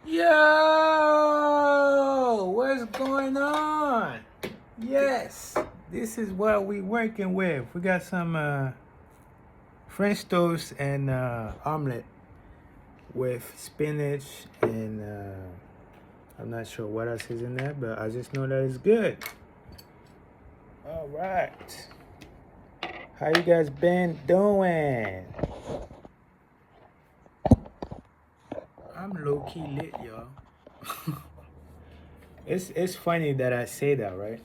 Yo, what's going on? Yes, this is what we working with. We got some French toast and omelet with spinach and I'm not sure what else is in there, but I just know that it's good. All right, how you guys been doing? I'm low key lit, y'all. It's funny that I say that, right?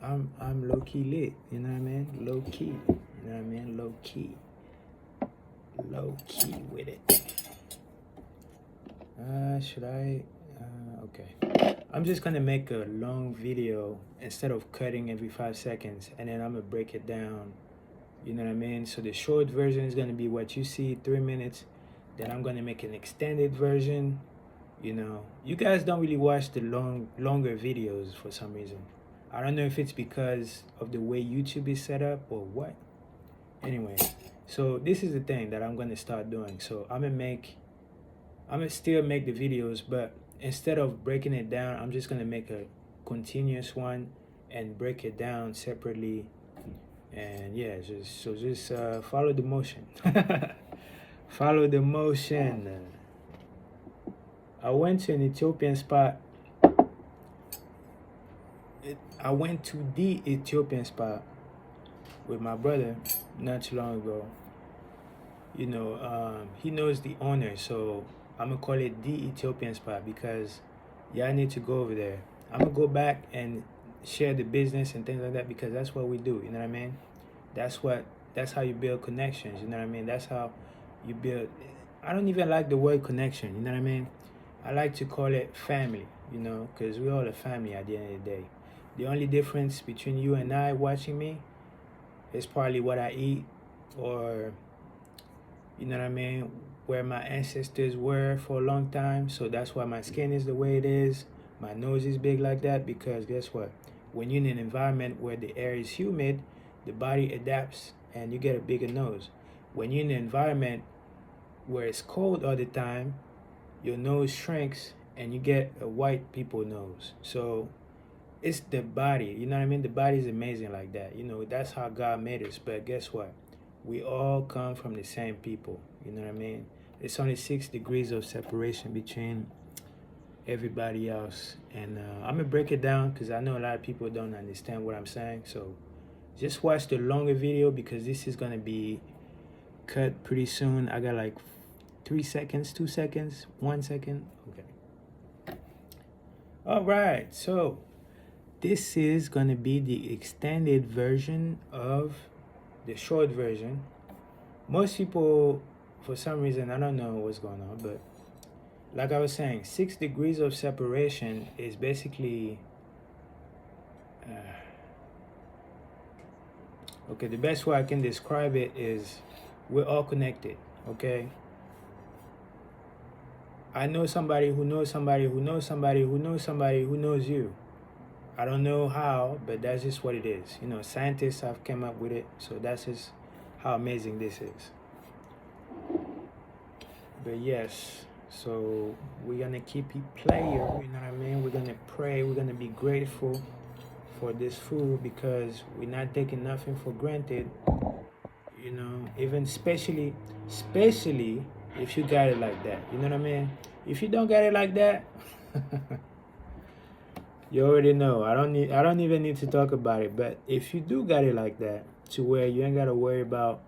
I'm low key lit, you know what I mean? Low key, you know what I mean? Low key with it. Should I? Okay. I'm just gonna make a long video instead of cutting every 5 seconds, and then I'm gonna break it down. You know what I mean? So the short version is gonna be what you see, 3 minutes. Then I'm gonna make an extended version. You know, you guys don't really watch the longer videos for some reason. I don't know if it's because of the way YouTube is set up or what. Anyway, so this is the thing that I'm gonna start doing. So I'm gonna still make the videos, but instead of breaking it down, I'm just gonna make a continuous one and break it down separately. And yeah, just follow the motion. Follow the motion. I went to an Ethiopian spot. I went to the Ethiopian spot with my brother not too long ago. You know, he knows the owner, so I'm gonna call it the Ethiopian spot because y'all need to go over there. I'm gonna go back and share the business and things like that because that's what we do. You know what I mean? That's how you build connections. You know what I mean? That's how you build. I don't even like the word connection. You know what I mean? I like to call it family. You know, because we're all a family at the end of the day. The only difference between you and I watching me is probably what I eat or you know what I mean, where my ancestors were for a long time. So that's why my skin is the way it is. My nose is big like that because guess what? When you're in an environment where the air is humid, the body adapts and you get a bigger nose. When you're in an environment where it's cold all the time, your nose shrinks and you get a white people nose. So it's the body, you know what I mean? The body is amazing like that. You know, that's how God made us. But guess what? We all come from the same people. You know what I mean? It's only 6 degrees of separation between everybody else. And I'm going to break it down because I know a lot of people don't understand what I'm saying. So just watch the longer video because this is going to be cut pretty soon. I got like 3 seconds, 2 seconds, 1 second. Okay. All right. So this is going to be the extended version of the short version. Most people, for some reason, I don't know what's going on, but like I was saying, 6 degrees of separation is basically okay. The best way I can describe it is we're all connected. Okay. I know somebody who knows somebody who knows somebody who knows somebody who knows you. I don't know how, but that's just what it is. You know, scientists have come up with it, so that's just how amazing this is. But yes, so we're gonna keep it player, you know what I mean? We're gonna pray, we're gonna be grateful for this food because we're not taking nothing for granted. You know, even especially if you got it like that. You know what I mean? If you don't get it like that, you already know. I don't even need to talk about it. But if you do got it like that, to where you ain't gotta worry about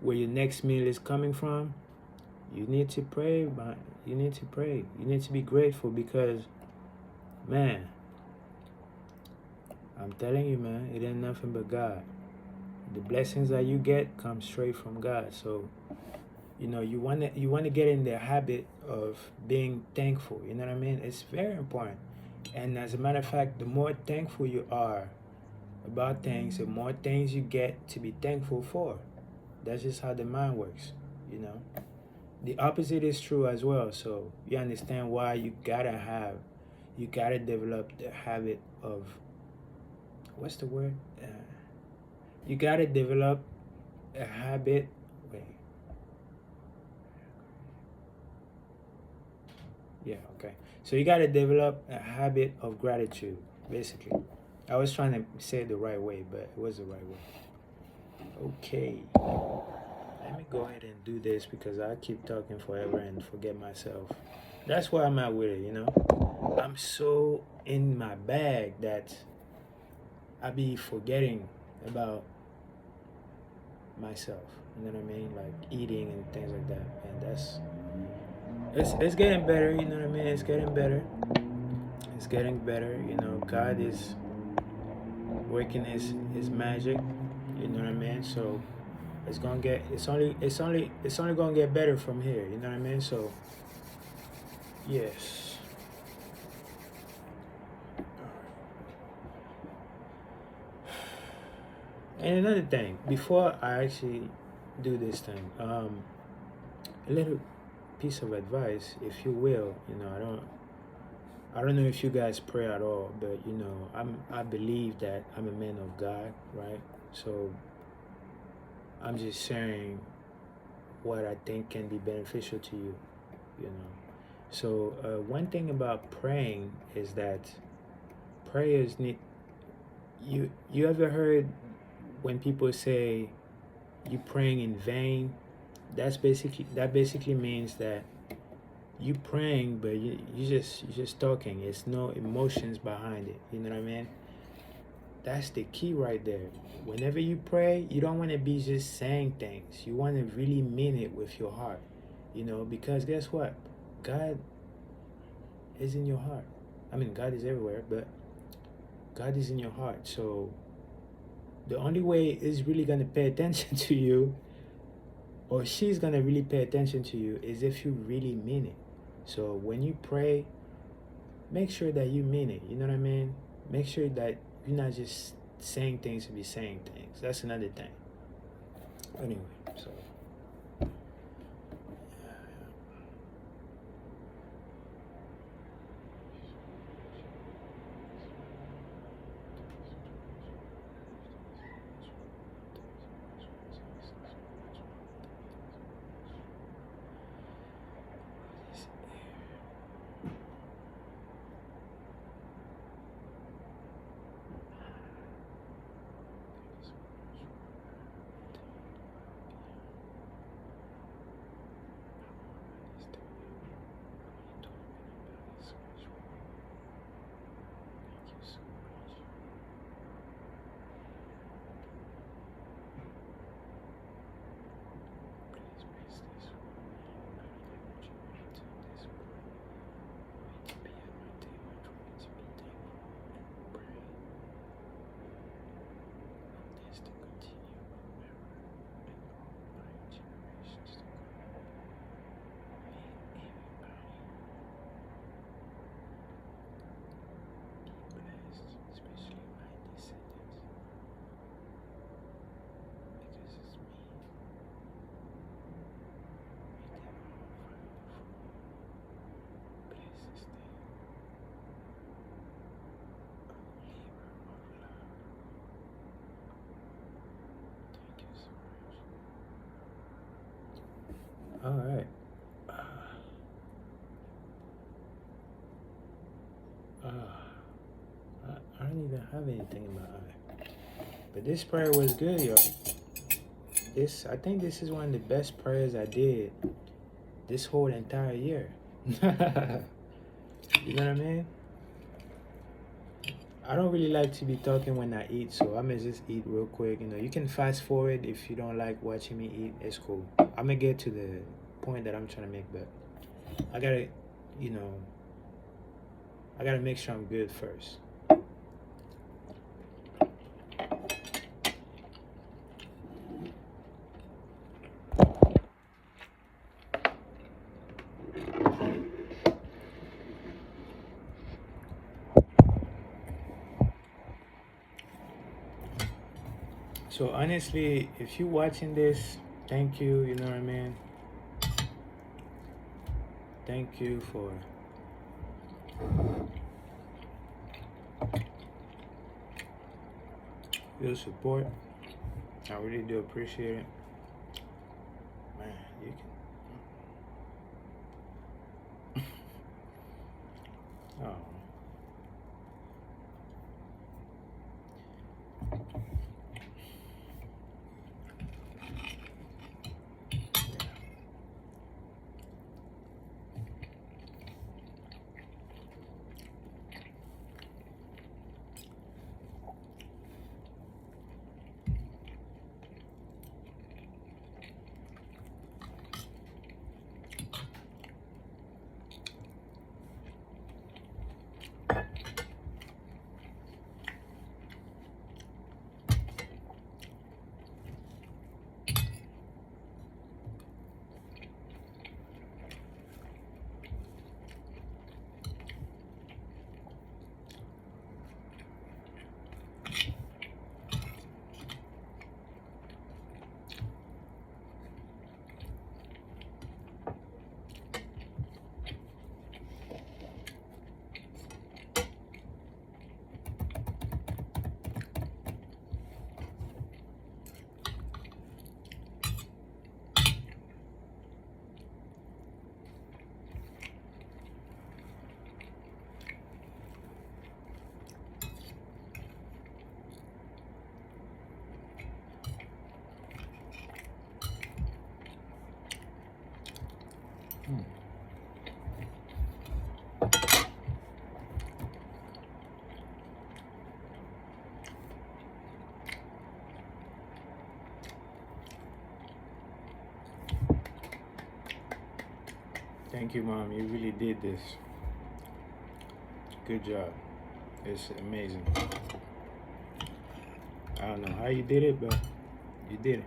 where your next meal is coming from, you need to pray, man. You need to pray. You need to be grateful because, man, I'm telling you, man, it ain't nothing but God. The blessings that you get come straight from God. So, you know, you wanna get in the habit of being thankful. You know what I mean? It's very important. And as a matter of fact, the more thankful you are about things, the more things you get to be thankful for. That's just how the mind works, you know. The opposite is true as well. So you understand why you gotta develop the habit of, what's the word? You gotta develop a habit. Wait. Yeah, okay. So you got to develop a habit of gratitude, basically. I was trying to say it the right way, but it was the right way. Okay. Let me go ahead and do this because I keep talking forever and forget myself. That's where I'm at with it, you know? I'm so in my bag that I be forgetting about myself. You know what I mean? Like eating and things like that. And it's getting better, you know what I mean? It's getting better. It's getting better. You know, God is working his magic. You know what I mean? So it's only gonna get better from here. You know what I mean? So yes. And another thing, before I actually do this thing, a little piece of advice, if you will. You know, I don't know if you guys pray at all, but you know, I believe that I'm a man of God, right? So I'm just sharing what I think can be beneficial to you, you know. So one thing about praying is that prayers need you ever heard when people say you praying in vain? That basically means that you praying but you just talking. It's no emotions behind it. You know what I mean? That's the key right there. Whenever you pray, you don't want to be just saying things. You want to really mean it with your heart. You know, because guess what? God is in your heart. I mean, God is everywhere, but God is in your heart. So the only way is really going to pay attention to you, or she's going to really pay attention to you, is if you really mean it. So when you pray, make sure that you mean it. You know what I mean? Make sure that you're not just saying things to be saying things. That's another thing. Anyway, so all right. Uh, I don't even have anything in my eye. But this prayer was good, yo. I think this is one of the best prayers I did this whole entire year. You know what I mean? I don't really like to be talking when I eat, so I'm gonna just eat real quick. You know, you can fast forward if you don't like watching me eat. It's cool. I'm gonna get to the point that I'm trying to make, but I gotta, you know, I gotta make sure I'm good first. So honestly, if you're watching this, thank you. You know what I mean? Thank you for your support. I really do appreciate it. Man, you can. Oh. Mm. Thank you, Mom. You really did this. Good job. It's amazing. I don't know how you did it, but you did it.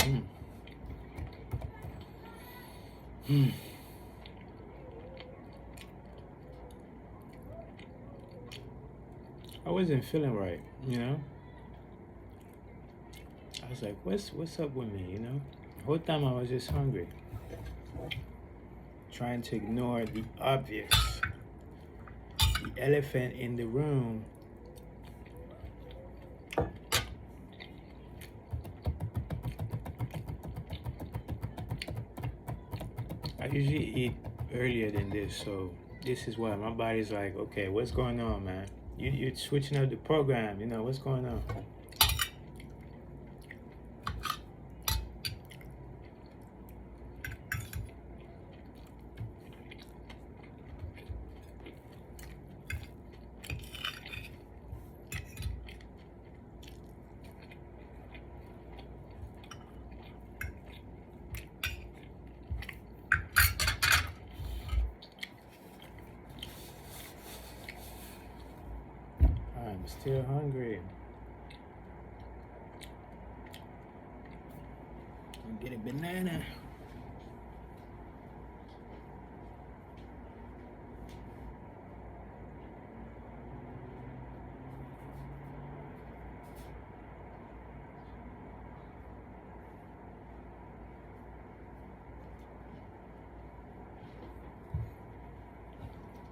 Mm. Mm. I wasn't feeling right, you know. I was like, what's up with me, you know? The whole time I was just hungry, trying to ignore the obvious, the elephant in the room. I usually eat earlier than this, so this is why my body's like, okay, what's going on, man? You're switching up the program, you know, what's going on? I'm still hungry. Get a banana.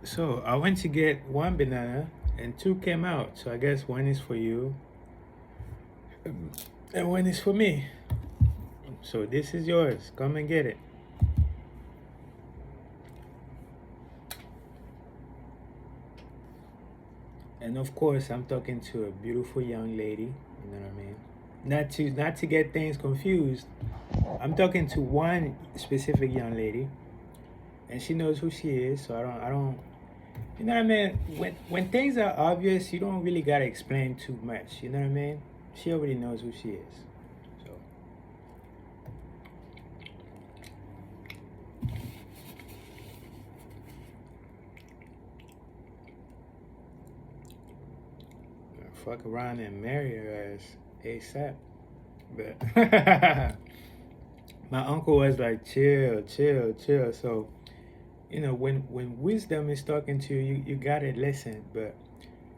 So I went to get one banana and two came out. So I guess one is for you and one is for me. So this is yours. Come and get it. And of course, I'm talking to a beautiful young lady. You know what I mean? Not to get things confused. I'm talking to one specific young lady, and she knows who she is. So I don't. You know what I mean? When things are obvious, you don't really gotta explain too much. You know what I mean? She already knows who she is. So fuck around and marry her ass ASAP. But my uncle was like, chill, chill, chill. So you know, when wisdom is talking to you, you gotta listen. But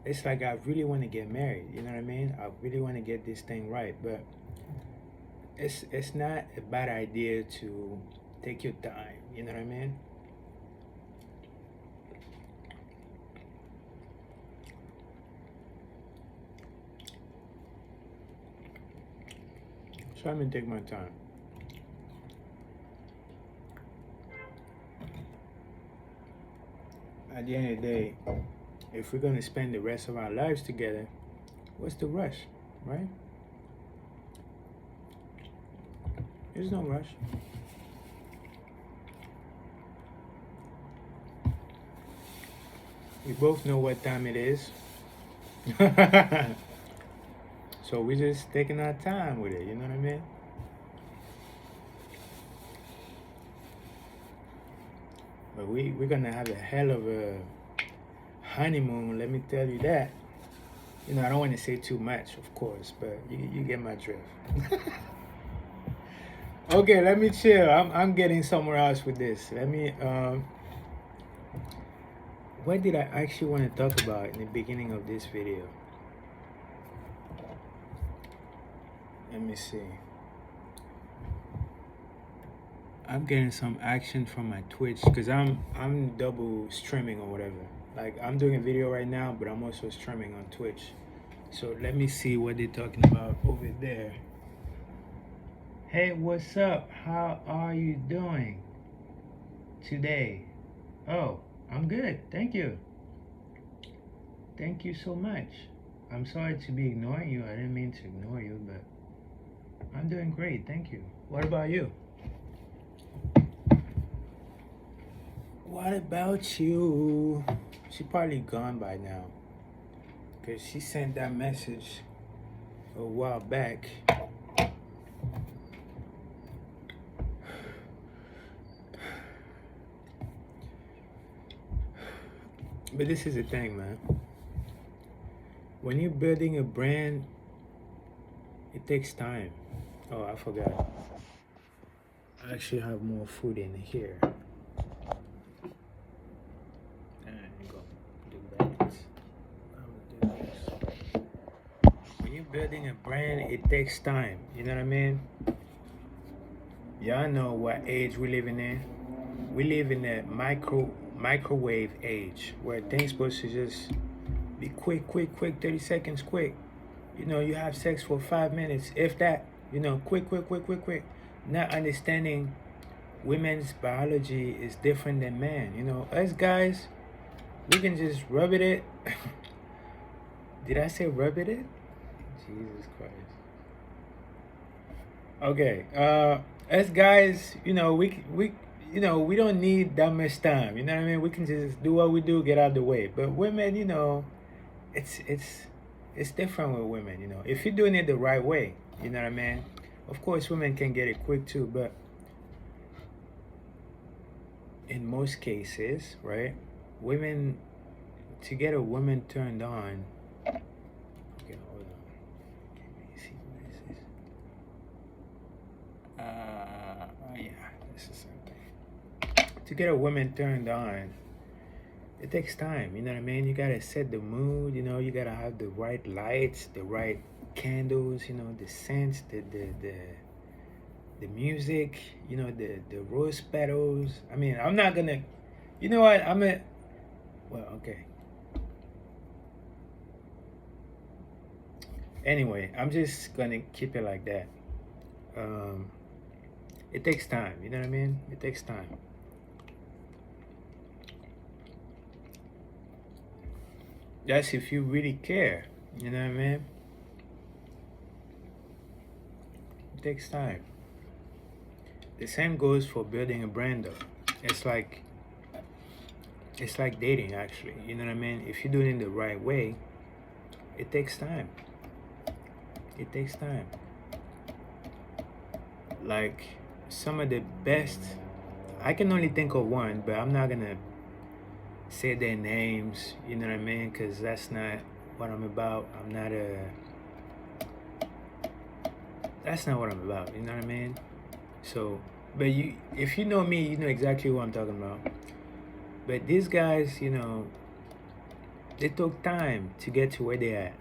it's like I really want to get married. You know what I mean? I really want to get this thing right. But it's not a bad idea to Take your time. You know what I mean? So I'm gonna take my time. At the end of the day, if we're gonna spend the rest of our lives together, what's the rush, right? There's no rush. We both know what time it is. So we're just taking our time with it, you know what I mean? But we're gonna have a hell of a honeymoon, let me tell you that. You know, I don't want to say too much, of course, but you get my drift. Okay, let me chill. I'm getting somewhere else with this. Let me what did I actually want to talk about in the beginning of this video? Let me see. I'm getting some action from my Twitch because I'm double streaming or whatever. Like I'm doing a video right now, but I'm also streaming on Twitch. So let me see what they're talking about over there. Hey, what's up? How are you doing today? Oh, I'm good. Thank you. Thank you so much. I'm sorry to be ignoring you. I didn't mean to ignore you, but I'm doing great. Thank you. What about you? What about you? She probably gone by now because she sent that message a while back. But this is the thing, man. When you're building a brand, it takes time. Oh, I forgot. I actually have more food in here. When you're building a brand, it takes time. You know what I mean? Y'all know what age we living in. We live in a microwave age where things supposed to just be quick, 30 seconds quick. You know, you have sex for 5 minutes, if that, you know, quick. Not understanding women's biology is different than men. You know, us guys, we can just rub it. Did I say rub it? Jesus Christ. Okay, us guys, you know, we we don't need that much time. You know what I mean? We can just do what we do, get out of the way. But women, you know, it's different with women. You know, if you're doing it the right way, you know what I mean. Of course, women can get it quick too, but in most cases, right, women, to get a woman turned on. Okay, hold on. Let me see what this is. Yeah, this is something. To get a woman turned on, it takes time. You know what I mean? You gotta set the mood. You know, you gotta have the right lights, the right candles. You know, the scents, the music. You know, the rose petals. I mean, I'm not gonna. You know what? Well, okay. Anyway, I'm just gonna keep it like that. It takes time. You know what I mean? It takes time. That's if you really care. You know what I mean? It takes time. The same goes for building a brand though. It's like dating actually. You know what I mean? If you're doing it the right way, it takes time. It takes time. Like some of the best, I can only think of one, but I'm not gonna say their names, you know what I mean? Because that's not what I'm about. That's not what I'm about, you know what I mean? So, but if you know me, you know exactly what I'm talking about. But these guys, you know, they took time to get to where they're at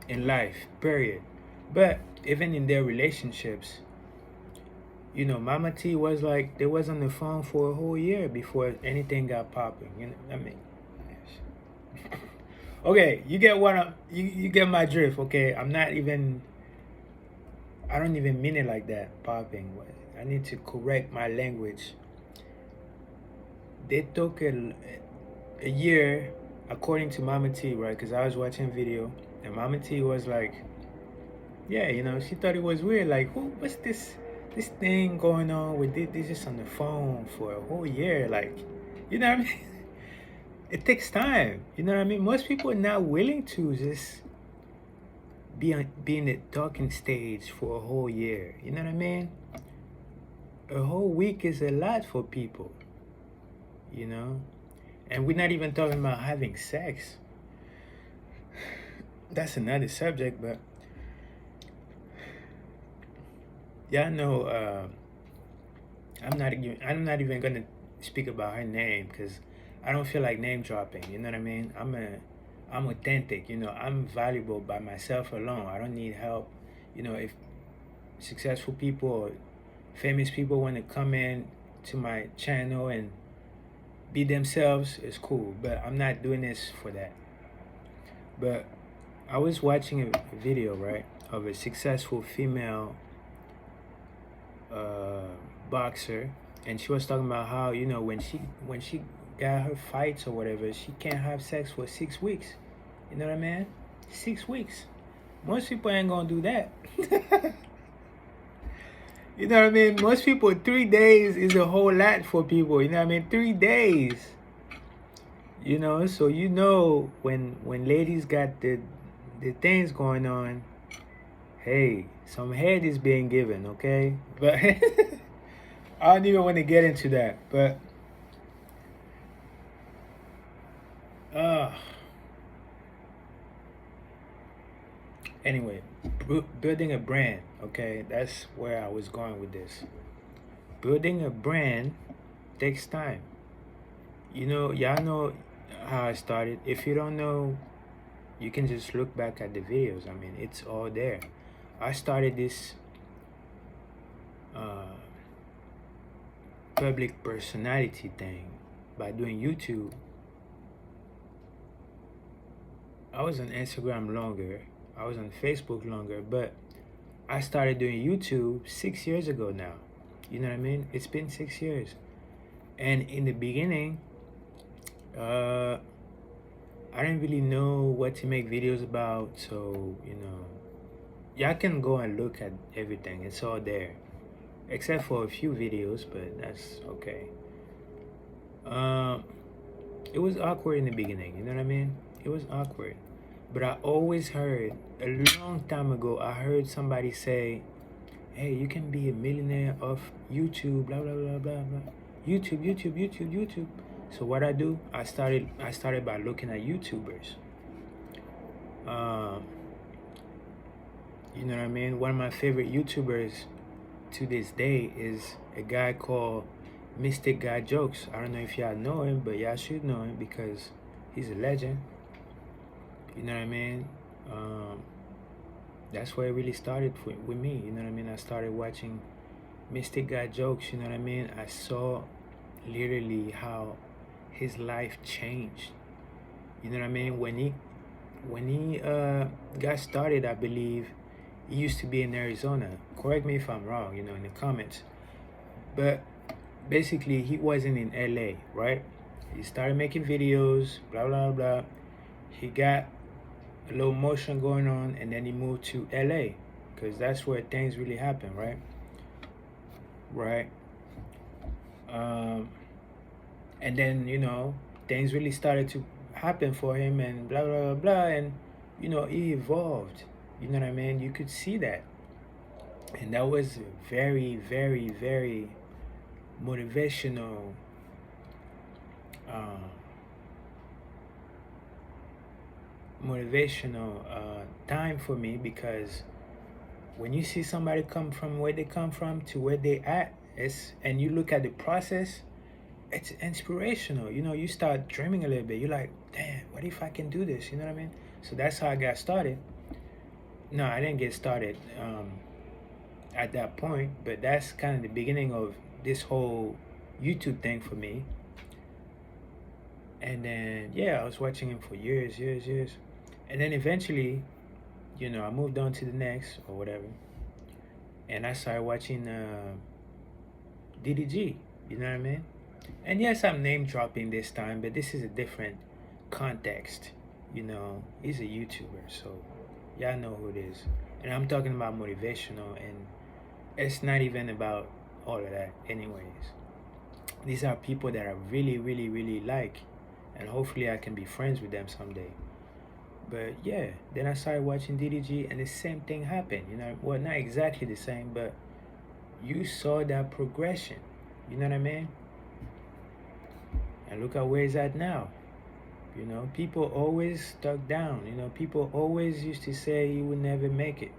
in life, period. But even in their relationships, You know, Mama T was like, they was on the phone for a whole year before anything got popping. You know, I mean, okay, you get what you get my drift. Okay, I don't even mean it like that. Popping. I need to correct my language. They took a year, according to Mama T, right? Because I was watching video, and Mama T was like, yeah, you know, she thought it was weird. Like, what's this thing going on with this just on the phone for a whole year? Like, you know what I mean? It takes time. You know what I mean? Most people are not willing to just be in the talking stage for a whole year. You know what I mean? A whole week is a lot for people. You know? And we're not even talking about having sex. That's another subject, but y'all know I'm not even gonna speak about her name because I don't feel like name dropping. You know what I mean? I'm authentic. You know, I'm valuable by myself alone. I don't need help. You know, if successful people or famous people want to come in to my channel and be themselves, it's cool. But I'm not doing this for that. But I was watching a video, right, of a successful female boxer, and she was talking about how, you know, when she got her fights or whatever, she can't have sex for 6 weeks. You know what I mean? 6 weeks. Most people ain't gonna do that. You know what I mean? Most people, 3 days is a whole lot for people. You know what I mean? 3 days. You know, so you know when ladies got the things going on, hey, some head is being given, okay? But I don't even want to get into that. But anyway, building a brand, okay? That's where I was going with this. Building a brand takes time. You know, y'all know how I started. If you don't know, you can just look back at the videos. I mean, it's all there. I started this public personality thing by doing YouTube. I was on Instagram longer. I was on Facebook longer, but I started doing YouTube 6 years ago now. You know what I mean? It's been 6 years. And in the beginning, I didn't really know what to make videos about. So, you know, y'all can go and look at everything. It's all there. Except for a few videos, but that's okay. It was awkward in the beginning. You know what I mean? It was awkward. But I always heard, a long time ago, I heard somebody say, hey, you can be a millionaire off YouTube, blah, blah, blah, blah, blah. YouTube. So what I do, I started by looking at YouTubers. You know what I mean? One of my favorite YouTubers to this day is a guy called Mystic Guy Jokes. I don't know if y'all know him, but y'all should know him because he's a legend. You know what I mean? That's where it really started with me. You know what I mean? I started watching Mystic Guy Jokes. You know what I mean? I saw literally how his life changed. You know what I mean? When he got started, I believe he used to be in Arizona. Correct me if I'm wrong, you know, in the comments. But basically, he wasn't in LA, right? He started making videos, blah, blah, blah. He got a little motion going on, and then he moved to LA because that's where things really happen, right? Right. And then, you know, things really started to happen for him and blah, blah, blah, blah. And, you know, he evolved. You know what I mean? You could see that. And that was very, very, very motivational time for me, because when you see somebody come from where they come from to where they at, and you look at the process, it's inspirational. You know, you start dreaming a little bit. You're like, damn, what if I can do this? You know what I mean? So that's how I got started. No, I didn't get started. at that point, but that's kind of the beginning of this whole YouTube thing for me. And then yeah, I was watching him for years, and then eventually, I moved on to the next or whatever, and I started watching DDG. You know what I mean? And yes, I'm name dropping this time, but this is a different context. He's a YouTuber, so y'all know who it is. And I'm talking about motivational, and it's not even about all of that, anyways. These are people that I really, really, really like, and hopefully I can be friends with them someday. But yeah, then I started watching DDG, and the same thing happened. Well, not exactly the same, but you saw that progression. You know what I mean? And look at where he's at now. People always stuck down. People always used to say he would never make it.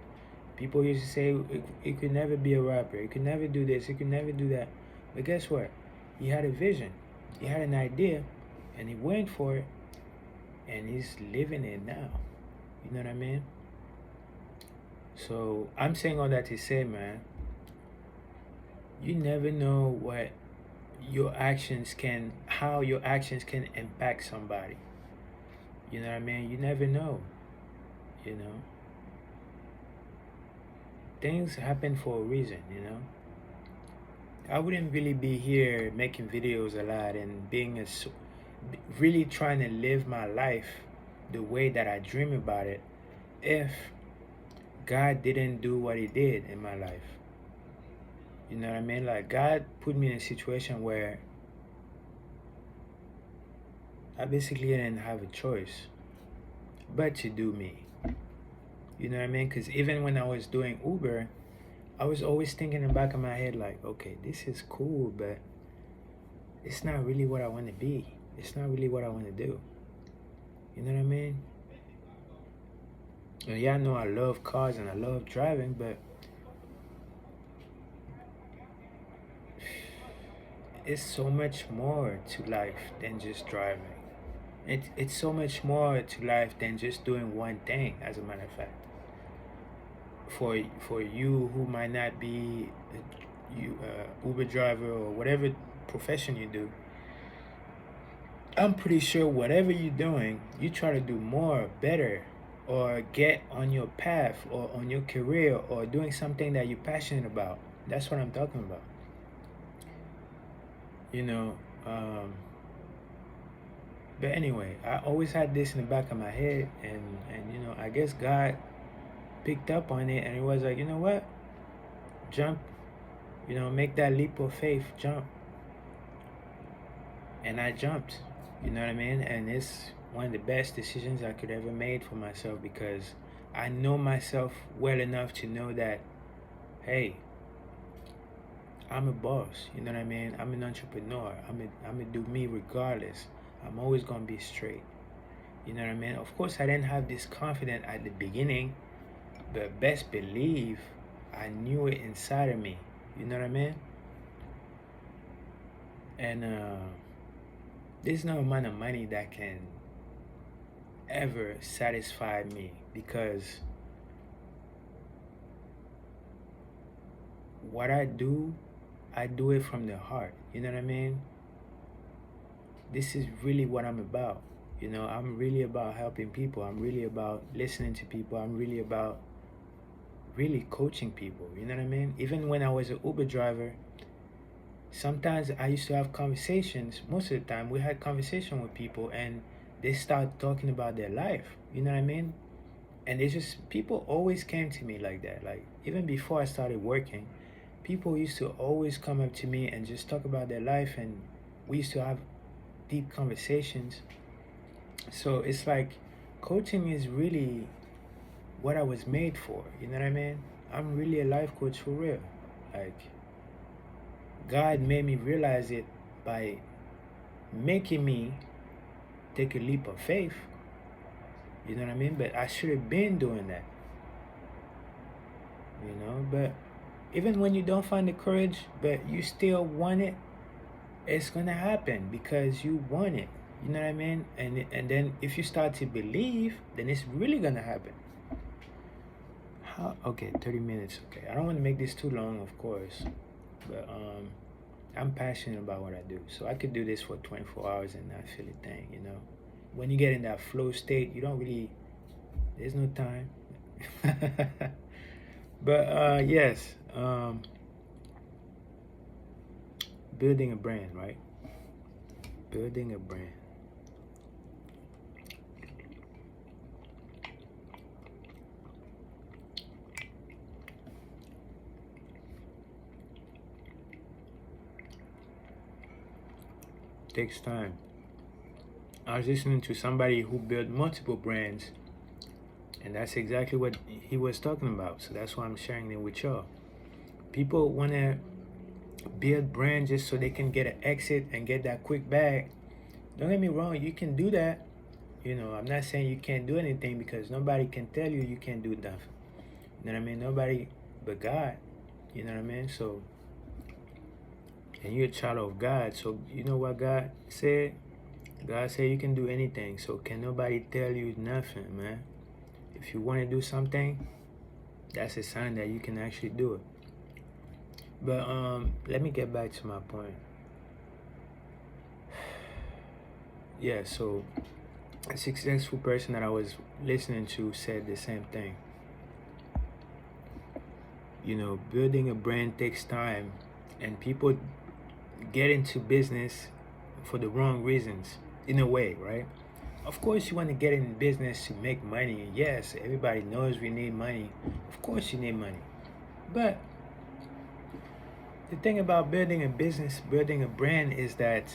People used to say he could never be a rapper. He could never do this. He could never do that. But guess what? He had a vision. He had an idea, and he went for it, and he's living it now. You know what I mean? So I'm saying all that to say, man, you never know how your actions can impact somebody. You know what I mean? You never know. Things happen for a reason. I wouldn't really be here making videos a lot and really trying to live my life the way that I dream about it if God didn't do what he did in my life. You know what I mean? Like, God put me in a situation where I basically didn't have a choice but to do me. You know what I mean? Because even when I was doing Uber, I was always thinking in the back of my head, like, okay, this is cool, but it's not really what I want to be. It's not really what I want to do. You know what I mean? And yeah, I know I love cars and I love driving, but it's so much more to life than just driving. It's so much more to life than just doing one thing, as a matter of fact. For you who might not be Uber driver or whatever profession you do, I'm pretty sure whatever you're doing, you try to do more, better, or get on your path or on your career or doing something that you're passionate about. That's what I'm talking about. But anyway, I always had this in the back of my head, and I guess God picked up on it, and it was like, you know what? Jump, make that leap of faith, jump. And I jumped, you know what I mean? And it's one of the best decisions I could ever made for myself, because I know myself well enough to know that, hey, I'm a boss, you know what I mean? I'm an entrepreneur. I'm gonna do me regardless. I'm always gonna be straight. You know what I mean? Of course, I didn't have this confidence at the beginning, but best believe I knew it inside of me. You know what I mean? And there's no amount of money that can ever satisfy me, because what I do it from the heart. You know what I mean? This is really what I'm about. I'm really about helping people. I'm really about listening to people. I'm really about really coaching people. You know what I mean? Even when I was an Uber driver, sometimes I used to have conversations. Most of the time, we had conversation with people, and they start talking about their life. You know what I mean? And people always came to me like that. Like, even before I started working, people used to always come up to me and just talk about their life, and we used to have deep conversations. So it's like coaching is really what I was made for. You know what I mean? I'm really a life coach for real. Like, God made me realize it by making me take a leap of faith. You know what I mean? But I should have been doing that. But even when you don't find the courage, but you still want it, it's gonna happen because you want it. You know what I mean? And then if you start to believe, then it's really gonna happen. how, okay, 30 minutes. Okay, I don't want to make this too long, of course, but I'm passionate about what I do, so I could do this for 24 hours and not feel a thing. When you get in that flow state, you don't really. There's no time. But yes, building a brand, right? Building a brand. Takes time. I was listening to somebody who built multiple brands, and that's exactly what he was talking about. So that's why I'm sharing it with y'all. People want to build brands just so they can get an exit and get that quick bag. Don't get me wrong, you can do that. I'm not saying you can't do anything, because nobody can tell you can't do nothing. You know what I mean? Nobody but God. You know what I mean? So, and you're a child of God. So, you know what God said? God said you can do anything. So, can nobody tell you nothing, man? If you want to do something, that's a sign that you can actually do it. But let me get back to my point. Yeah, so a successful person that I was listening to said the same thing. Building a brand takes time, and people get into business for the wrong reasons, in a way, right? Of course, you want to get in business to make money. Yes, everybody knows we need money. Of course, you need money. But the thing about building a business, building a brand, is that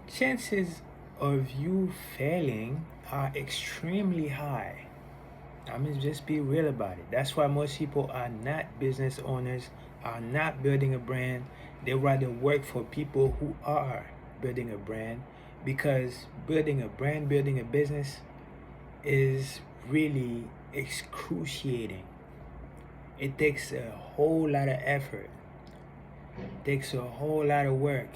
chances of you failing are extremely high. I mean, just be real about it. That's why most people are not business owners, are not building a brand. They rather work for people who are building a brand, because building a brand, building a business is really excruciating. It takes a whole lot of effort. It takes a whole lot of work.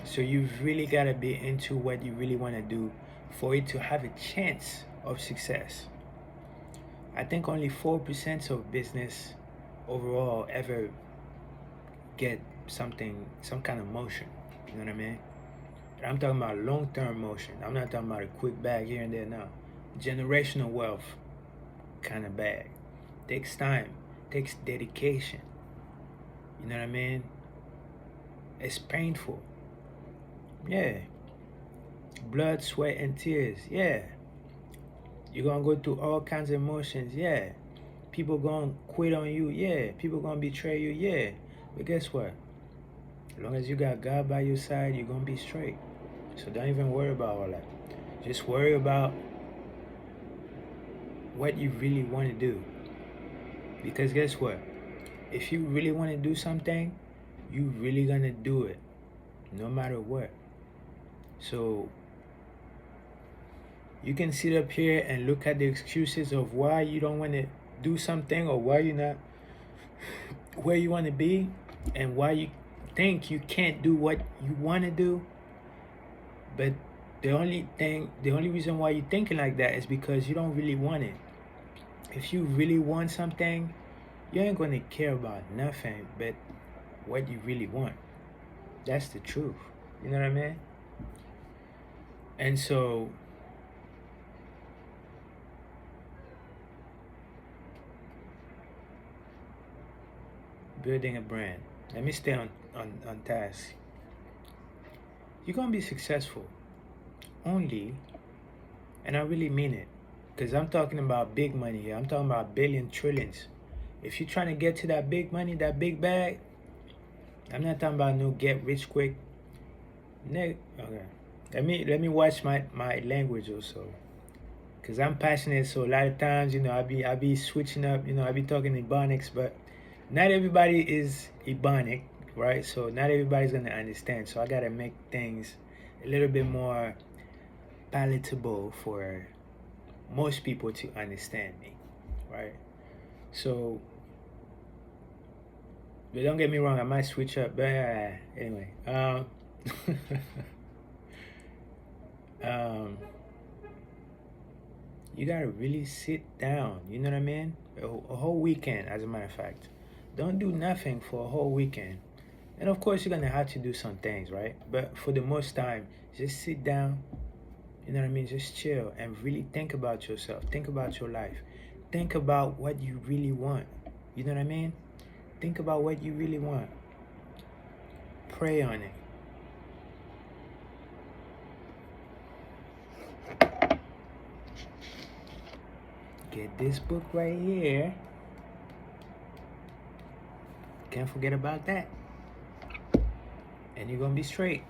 So you've really got to be into what you really want to do for it to have a chance of success. I think only 4% of business overall ever get some kind of motion. You know what I mean? And I'm talking about long-term motion. I'm not talking about a quick bag here and there now. Generational wealth kind of bag. Takes time. Takes dedication. You know what I mean? It's painful. Yeah. Blood, sweat, and tears. Yeah. You're going to go through all kinds of emotions. Yeah. People going to quit on you. Yeah. People going to betray you. Yeah. But guess what? As long as you got God by your side, you're going to be straight. So don't even worry about all that. Just worry about what you really want to do. Because guess what? If you really want to do something, you really going to do it. No matter what. So you can sit up here and look at the excuses of why you don't want to do something, or why you're not where you want to be, and why you think you can't do what you want to do. But the only reason why you're thinking like that is because you don't really want it. If you really want something, you ain't going to care about nothing but what you really want. That's the truth. You know what I mean? And so building a brand. Let me stay on task. You're going to be successful only, and I really mean it, because I'm talking about big money here. I'm talking about billion, trillions. If you're trying to get to that big money, that big bag, I'm not talking about no get rich quick. Okay. Let me watch my language also, because I'm passionate. So a lot of times, I be switching up. I be talking Ebonics, but not everybody is Ebonic, right? So not everybody's gonna understand. So I gotta make things a little bit more palatable for most people to understand me, right? So, but don't get me wrong, I might switch up. But anyway, You gotta really sit down. You know what I mean? A whole weekend, as a matter of fact. Don't do nothing for a whole weekend. And of course, you're gonna have to do some things, right? But for the most time, just sit down. You know what I mean? Just chill and really think about yourself. Think about your life. Think about what you really want. You know what I mean? Think about what you really want. Pray on it. Get this book right here. Can't forget about that. And you're gonna be straight.